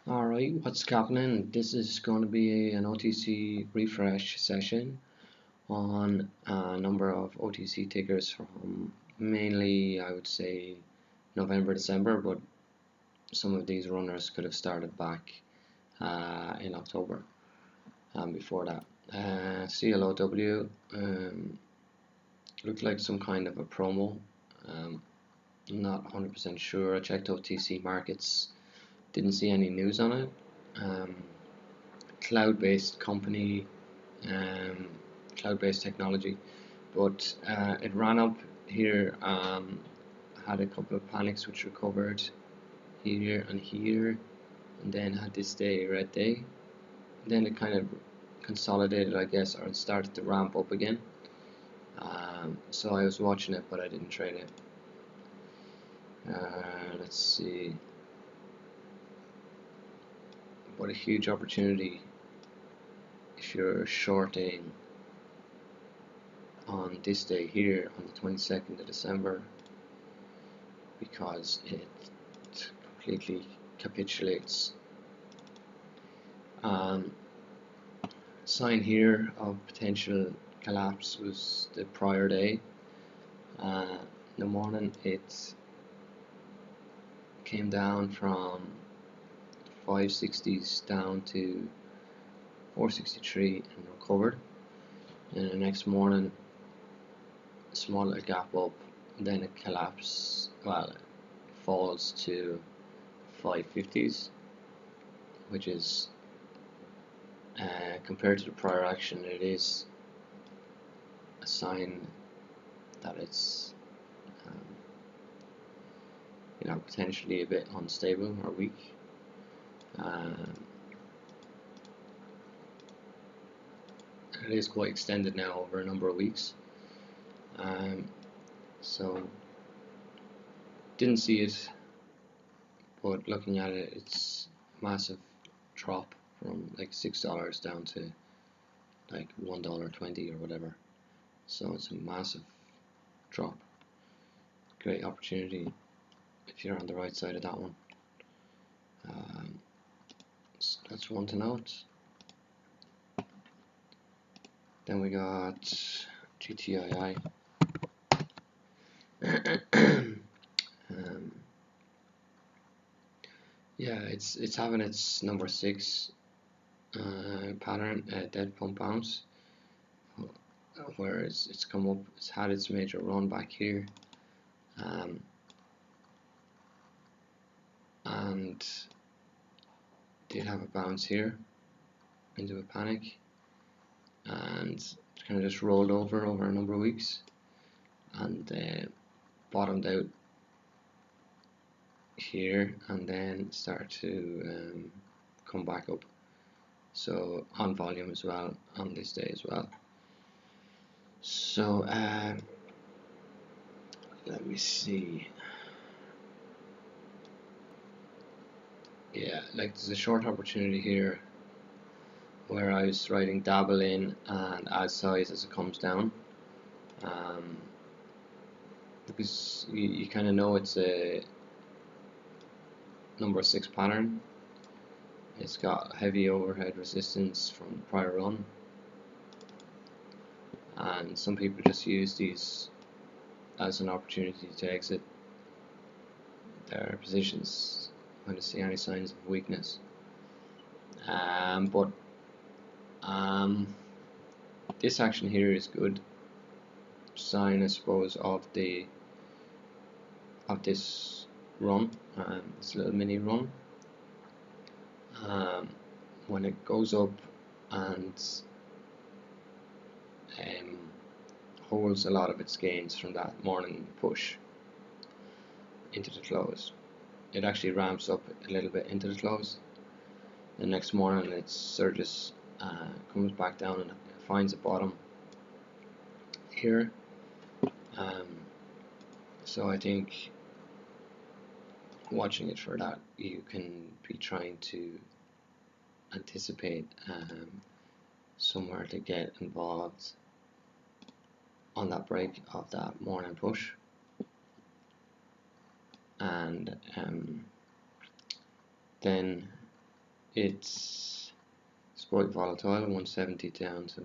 Alright, what's happening? This is going to be an OTC refresh session on a number of OTC tickers from mainly, I would say, November, December, but some of these runners could have started back in October and before that. CLOW looked like some kind of a promo. Not 100% sure. I checked OTC markets. Didn't see any news on it. Cloud-based company, cloud-based technology, but it ran up here. Had a couple of panics which recovered here and here, and then had this day, red day. And then it kind of consolidated, I guess, or it started to ramp up again. So I was watching it, but I didn't trade it. Let's see. What a huge opportunity if you're shorting on this day here on the 22nd of December, because it completely capitulates. Sign here of potential collapse was the prior day. In the morning it came down from 560s down to 463 and recovered, and the next morning a small little gap up, and then it collapses. Well, it falls to 550s, which is compared to the prior action, it is a sign that it's potentially a bit unstable or weak. It is quite extended now over a number of weeks, so didn't see it, but looking at it, it's a massive drop from like $6 down to like $1.20 or whatever. So it's a massive drop. Great opportunity if you're on the right side of that one. So that's one to note. Then we got GTII. Yeah, it's having its number 6 pattern, dead pump bounce, where it's come up. It's had its major run back here, and did have a bounce here into a panic, and it's kind of just rolled over a number of weeks, and bottomed out here, and then start to come back up. So on volume as well on this day as well. So let me see. Yeah, like there's a short opportunity here where I was writing dabble in and add size as it comes down, because you kind of know it's a number 6 pattern. It's got heavy overhead resistance from the prior run, and some people just use these as an opportunity to exit their positions when they see any signs of weakness. But this action here is good sign, I suppose, of this run, this little mini run. When it goes up and holds a lot of its gains from that morning push into the close, it actually ramps up a little bit into the close. The next morning it surges, comes back down and finds a bottom here. So I think watching it for that, you can be trying to anticipate somewhere to get involved on that break of that morning push, and then it's quite volatile, 170 down to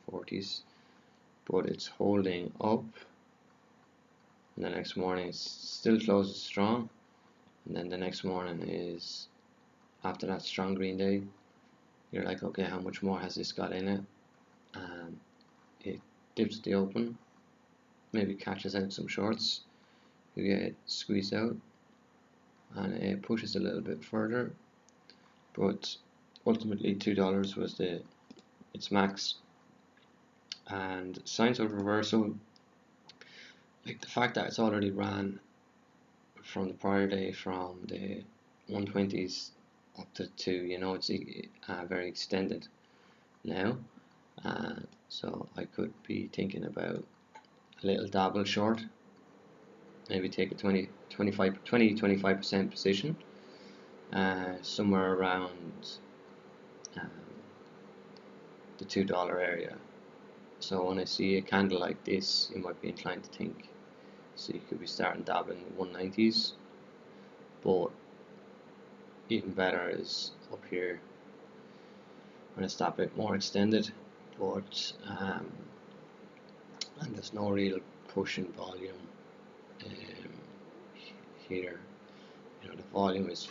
140s, but it's holding up. And the next morning it still closes strong, and then the next morning is, after that strong green day, you're like, okay, how much more has this got in it? And it dips the open, maybe catches out some shorts, you get squeezed out, and it pushes a little bit further, but ultimately $2 was its max. And signs of reversal, like the fact that it's already ran from the prior day from the 120s up to 2, you know, it's very extended now. So I could be thinking about a little dabble short, maybe take a 25% position somewhere around the $2 area. So when I see a candle like this, you might be inclined to think, so you could be starting dabbling the 190s, but even better is up here when it's that bit more extended, but and there's no real push in volume here. You know, the volume is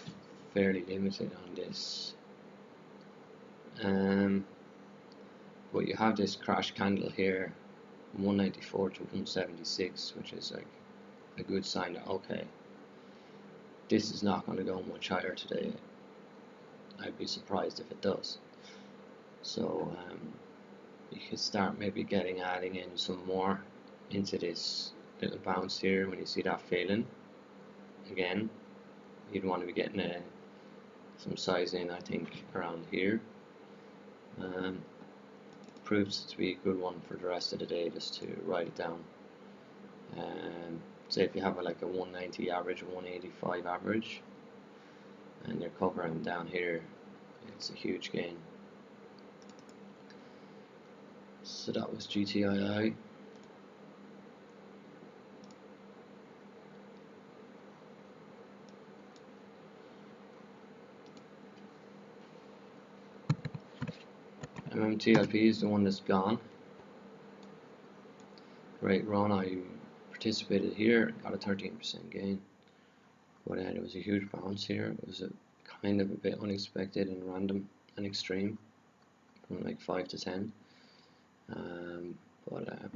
fairly limited on this, but you have this crash candle here, 194 to 176, which is like a good sign that, okay, this is not going to go much higher today. I'd be surprised if it does. So you could start maybe adding in some more into this little bounce here. When you see that failing again, you'd want to be getting some size in, I think, around here. Proves to be a good one for the rest of the day, just to write it down. Say if you have like a 190 average, 185 average, and you're covering down here, it's a huge gain. So that was GTII. MMTLP is the one that's gone. Great run. I participated here, got a 13% gain, but there was a huge bounce here. It was a kind of a bit unexpected and random and extreme, from like 5 to 10, and then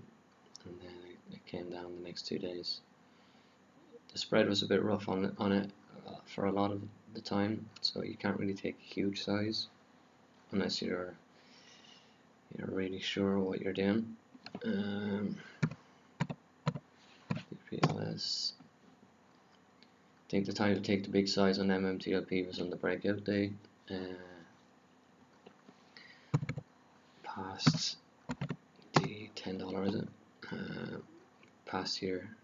it came down the next 2 days. The spread was a bit rough on it for a lot of the time, so you can't really take a huge size unless you're really sure what you're doing. DPLS. I think the time to take the big size on MMTLP was on the breakout day, past the $10, is it? Past here,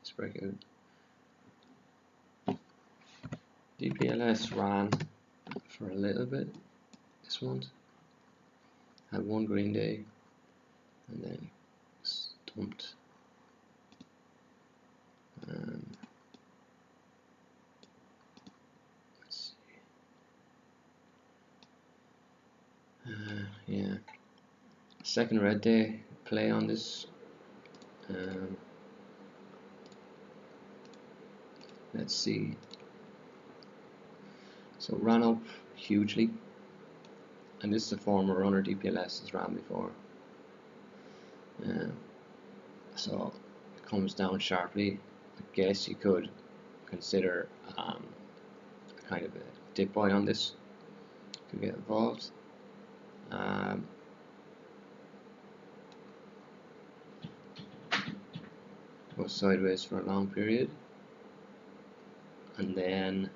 this breakout. DPLS ran for a little bit this month, had one green day, and then stumped. Let's see. Yeah, second red day play on this. Let's see. So ran up hugely, and this is a former runner. DPLS has ran before. So it comes down sharply. I guess you could consider a kind of a dip buy on this to get involved. Go sideways for a long period, and then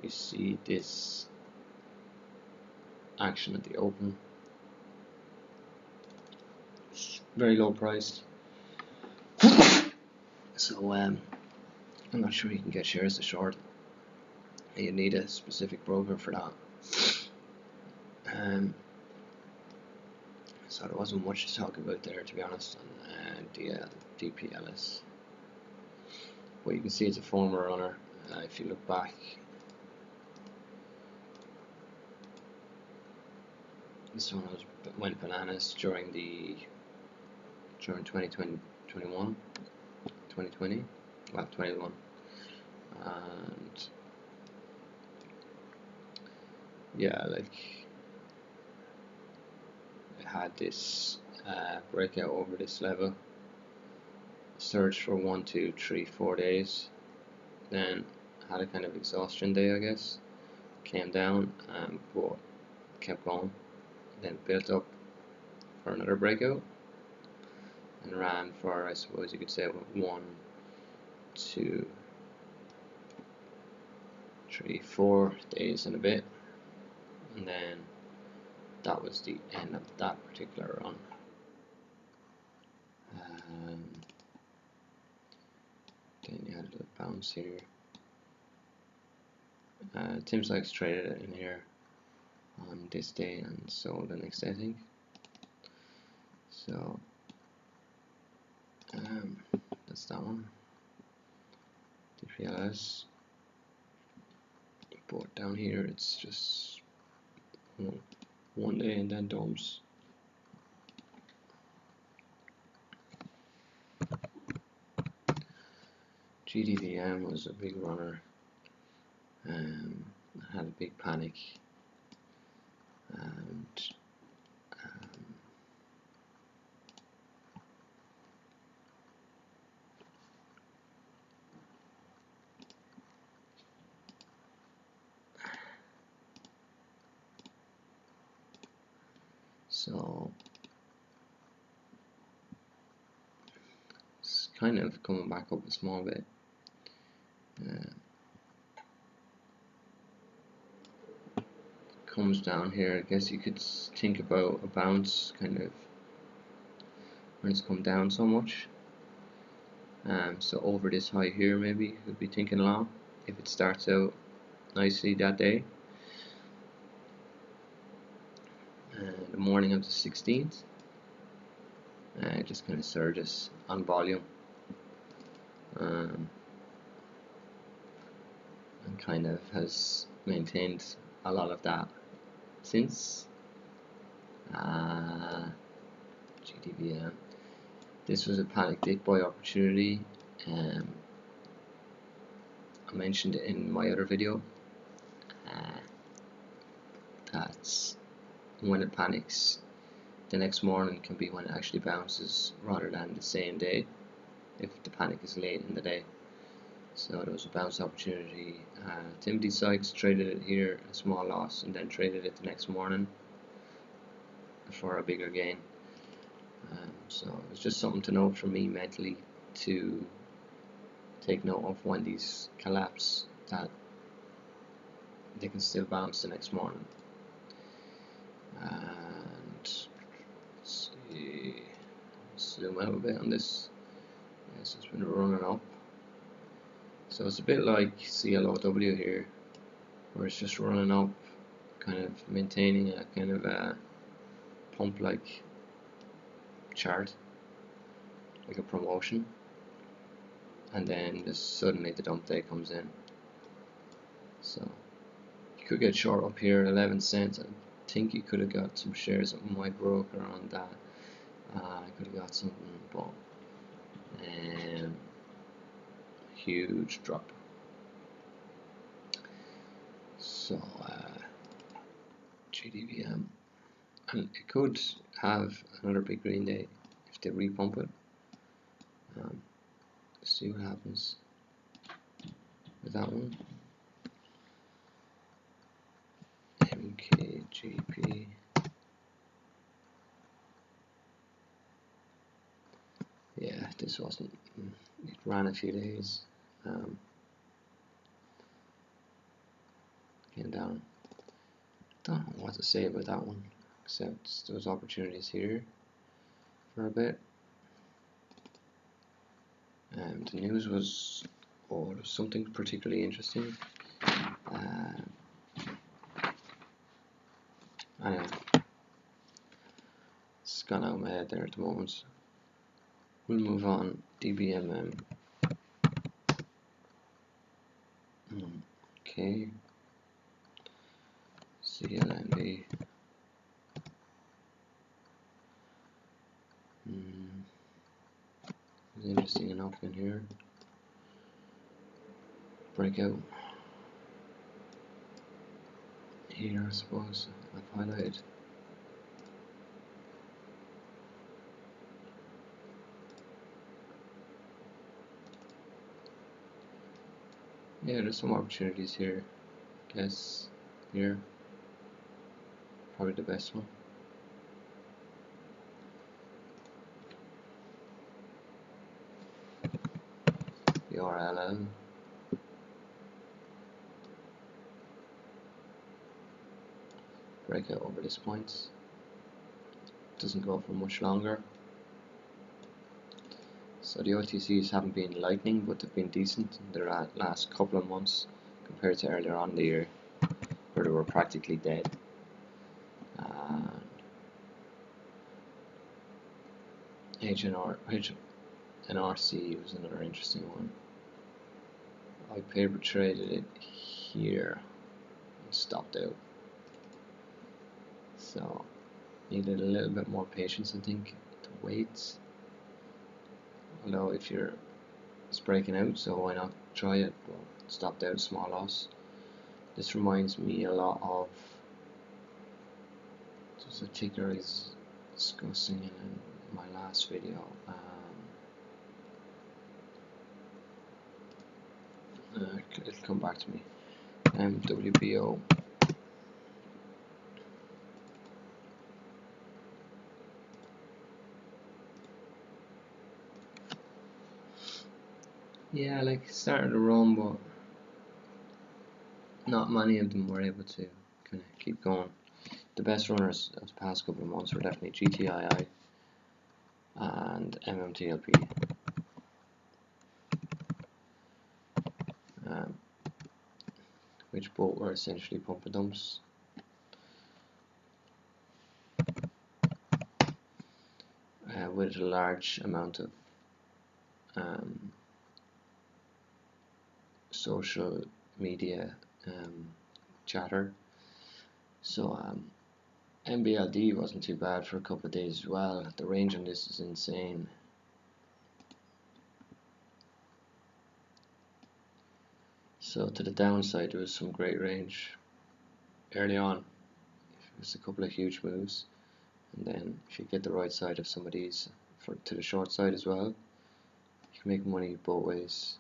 you see this action at the open. It's very low priced, so I'm not sure you can get shares to short. You need a specific broker for that. So there wasn't much to talk about there, to be honest, on DPLS. But you can see it's a former runner. If you look back, This one went bananas during 2020, 2020, well 21, and yeah, like it had this breakout over this level, surged for 1, 2, 3, 4 days, then had a kind of exhaustion day, I guess, came down, but kept going, then built up for another breakout and ran for, I suppose you could say, 1, 2, 3, 4 days and a bit, and then that was the end of that particular run. Then you had a little bounce here. Tim Sykes traded it in here on this day and sold the next day, I think. So that's that one. DPLS. But down here it's just one day and then dumps. GDVM was a big runner. Had a big panic, and so it's kind of coming back up a small bit. Comes down here. I guess you could think about a bounce kind of when it's come down so much. So over this high here, maybe you could be thinking long if it starts out nicely that day. The morning of the 16th, it just kind of surges on volume, and kind of has maintained a lot of that since. GDVM. This was a panic dip buy opportunity. I mentioned it in my other video. That's when it panics, the next morning can be when it actually bounces rather than the same day if the panic is late in the day. So there was a bounce opportunity. Tim Sykes traded it here, a small loss, and then traded it the next morning for a bigger gain. So it's just something to note for me mentally, to take note of when these collapse, that they can still bounce the next morning. And let's see, zoom out a bit on this. Yes, it's been running up. So it's a bit like CLOW here, where it's just running up, kind of maintaining a kind of a pump-like chart, like a promotion, and then just suddenly the dump day comes in. So you could get short up here at 11 cents. I think you could have got some shares of my broker on that. I could have got something, but huge drop. So GDVM, and it could have another big green day if they repump it. Let's see what happens with that one. MKGP. Yeah, this wasn't. It ran a few days. Came down. Don't know what to say about that one, except those opportunities here for a bit. The news was, there was something particularly interesting. Anyway, it's gone out of my head there at the moment. We'll move on. DBMM. Okay. CLNB. is interesting enough in here. Breakout here, I suppose I've highlighted. Yeah, there's some opportunities here. Guess here, probably the best one. The RLL. Breakout over this point. Doesn't go for much longer. So the OTCs haven't been lightning, but they've been decent in the last couple of months compared to earlier on in the year, where they were practically dead. NRC was another interesting one. I paper traded it here and stopped out. So needed a little bit more patience, I think, to wait. Although if it's breaking out, so why not try it? But stopped out, small loss. This reminds me a lot of, there's a ticker I was discussing in my last video. It'll come back to me. WBO. Yeah, like started to run, but not many of them were able to kind of keep going. The best runners of the past couple of months were definitely GTII and MMTLP. Which both were essentially pump and dumps. With a large amount of social media chatter. So NBLD wasn't too bad for a couple of days as well. The range on this is insane. So to the downside, there was some great range early on. It was a couple of huge moves, and then if you get the right side of some of these to the short side as well, you can make money both ways.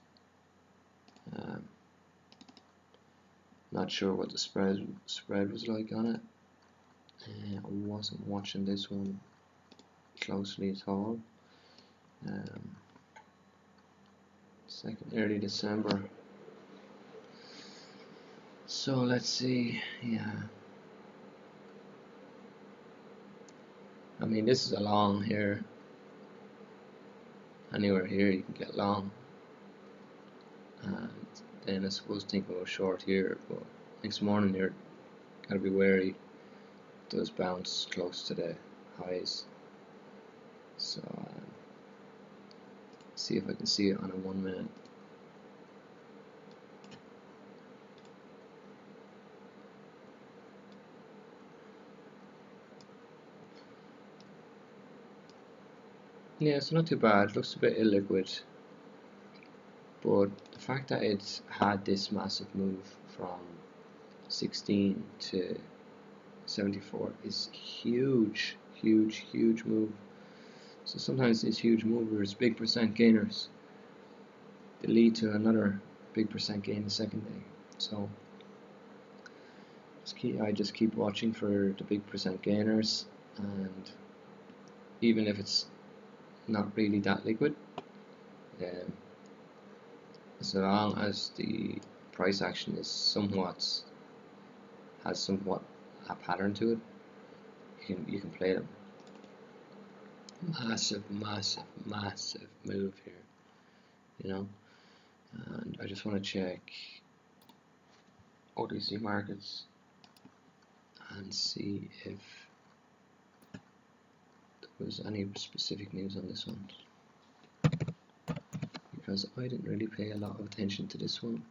Not sure what the spread was like on it. I wasn't watching this one closely at all. Early December. So let's see. Yeah. I mean, this is a long here. Anywhere here you can get long. And then I suppose think about short here, but next morning you're gotta be wary. It does bounce close to the highs. So see if I can see it on a 1 minute. Yeah, it's not too bad. It looks a bit illiquid, but the fact that it's had this massive move from 16 to 74 is huge, huge, huge move. So sometimes these huge movers, big percent gainers, they lead to another big percent gain the second day. So I just keep watching for the big percent gainers, and even if it's not really that liquid, as long as the price action is has somewhat a pattern to it, you can play them. Massive move here, you know. And I just want to check OTC markets and see if there was any specific news on this one, because I didn't really pay a lot of attention to this one.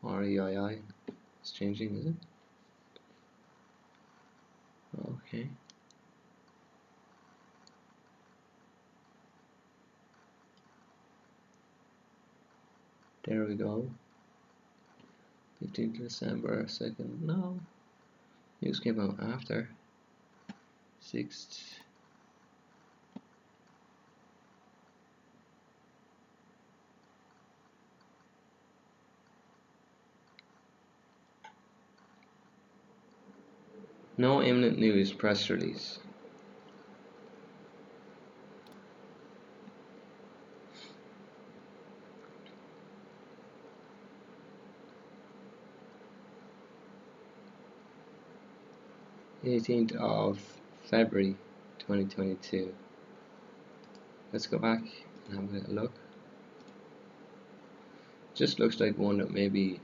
REII. It's changing, is it? Okay. There we go. 15th December, 2nd. No. News came out after. 6th. No imminent news press release. '18th of February 2022. Let's go back and have a little look. Just looks like one that maybe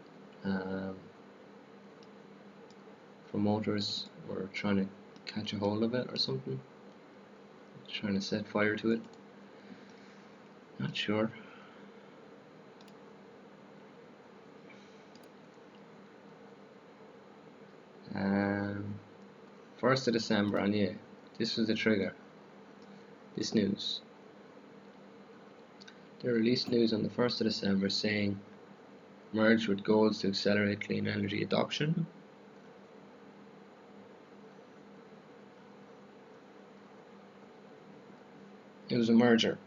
promoters were trying to catch a hold of it or something, trying to set fire to it. Not sure. Um, 1st of December, and yeah, this was the trigger. This news. They released news on the 1st of December saying merge with goals to accelerate clean energy adoption. It was a merger.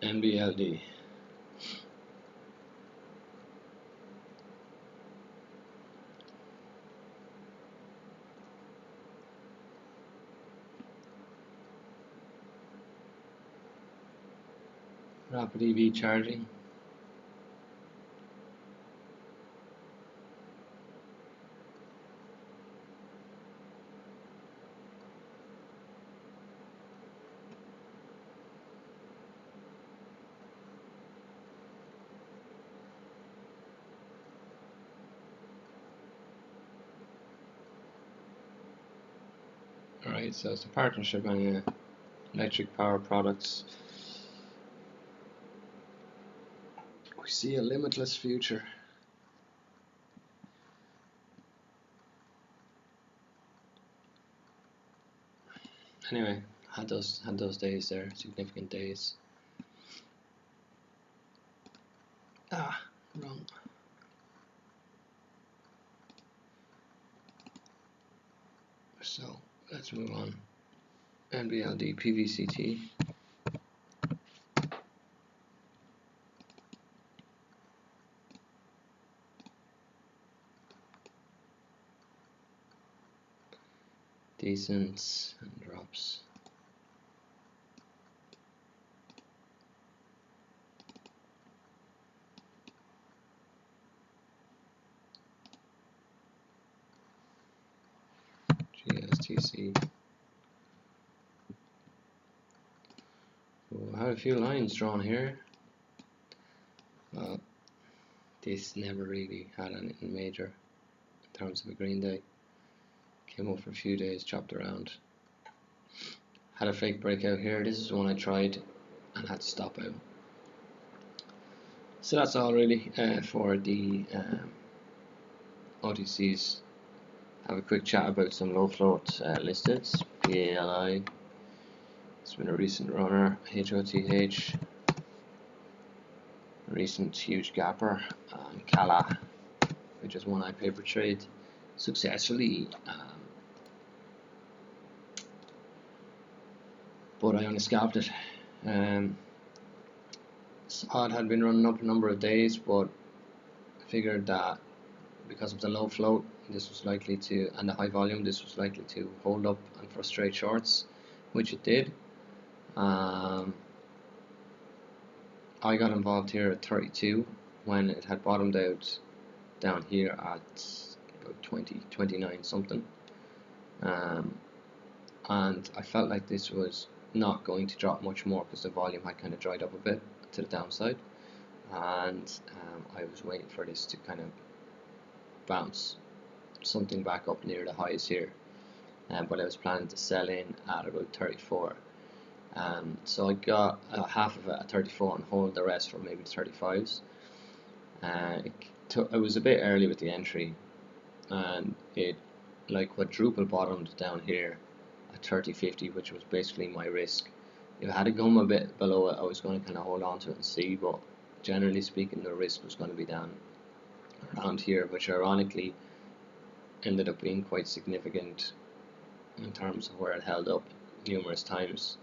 NBLD. Rapid EV charging. Alright, so it's a partnership on electric power products. We see a limitless future. Anyway, had those days there, significant days. Wrong. So let's move on. NBLD PVCT. Decent and drops. GSTC. I have a few lines drawn here. Well, this never really had anything major in terms of a green day. Came up for a few days, chopped around. Had a fake breakout here. This is one I tried and had to stop out. So that's all really for the OTCs. Have a quick chat about some low float listed. PALI. It's been a recent runner. HOTH. Recent huge gapper. And CLOW, which is one I paper trade successfully. But I only scalped it. Odd had been running up a number of days, but I figured that because of the low float, this was likely to, and the high volume, this was likely to hold up and frustrate shorts, which it did. I got involved here at 32 when it had bottomed out down here at about 29 something, and I felt like this was not going to drop much more because the volume had kind of dried up a bit to the downside, and I was waiting for this to kind of bounce something back up near the highs here, but I was planning to sell in at about 34. So I got half of it at 34 and hold the rest for maybe 35s. It was a bit early with the entry, and it like quadruple bottomed down here at 30.50, which was basically my risk. If I had to come a bit below it, I was going to kind of hold on to it and see, but generally speaking, the risk was going to be down around here, which ironically ended up being quite significant in terms of where it held up numerous times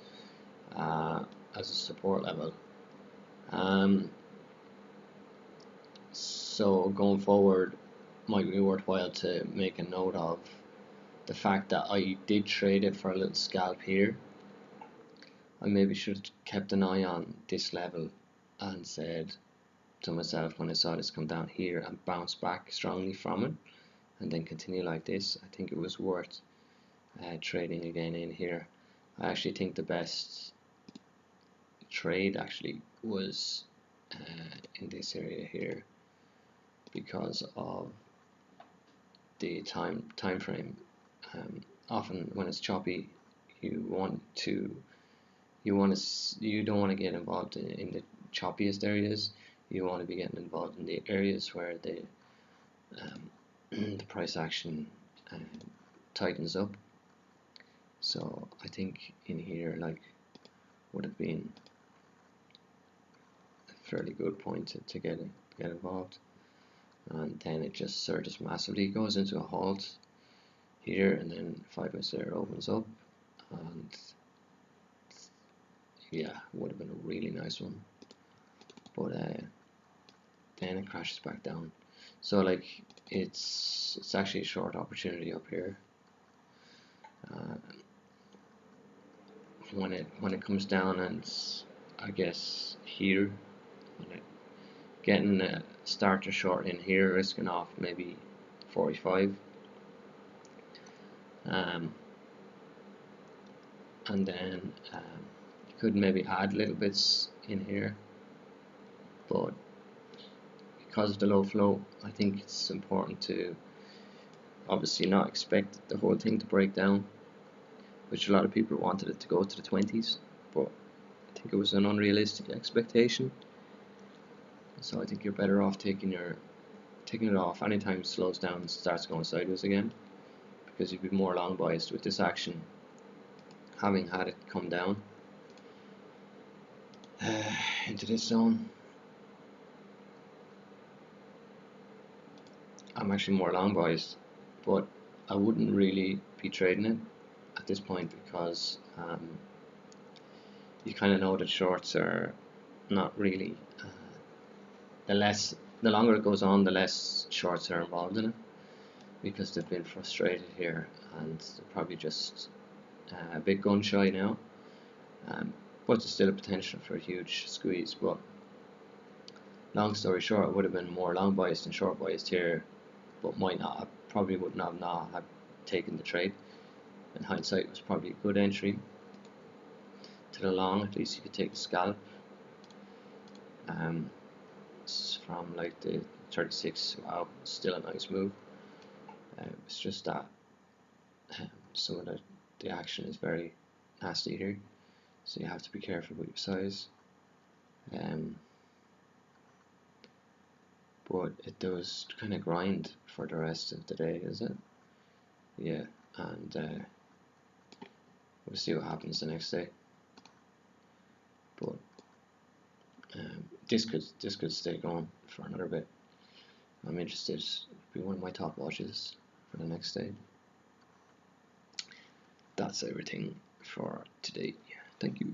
as a support level. So going forward, might be worthwhile to make a note of the fact that I did trade it for a little scalp here. I maybe should have kept an eye on this level and said to myself when I saw this come down here and bounce back strongly from it and then continue like this, I think it was worth trading again in here. I actually think the best trade actually was in this area here because of the time frame. Often when it's choppy, you don't want to get involved in the choppiest areas. You want to be getting involved in the areas where the price action tightens up. So I think in here like would have been a fairly good point to get involved. And then it just surges massively, goes into a halt here, and then 5 minutes later opens up, and yeah, would have been a really nice one, but then it crashes back down. So like it's actually a short opportunity up here. When it comes down, and I guess here when it getting a starter short in here, risking off maybe 45, and then you could maybe add little bits in here, but because of the low flow, I think it's important to obviously not expect the whole thing to break down, which a lot of people wanted it to go to the 20s, but I think it was an unrealistic expectation. So I think you're better off taking it off anytime it slows down and starts going sideways again, because you'd be more long biased with this action, having had it come down into this zone. I'm actually more long biased, but I wouldn't really be trading it at this point because you kind of know that shorts are not really the longer it goes on, the less shorts are involved in it, because they've been frustrated here and they're probably just a bit gun shy now, but there's still a potential for a huge squeeze. But long story short, I would have been more long biased and short biased here, but probably would not have taken the trade. In hindsight, it was probably a good entry to the long. At least you could take the scalp. From like the 36, wow, still a nice move. It's just that some of the action is very nasty here, so you have to be careful with your size. But it does kind of grind for the rest of the day, is it? Yeah, and we'll see what happens the next day. But this could stay going for another bit. I'm interested. It'll be one of my top watches for the next day. That's everything for today. Thank you.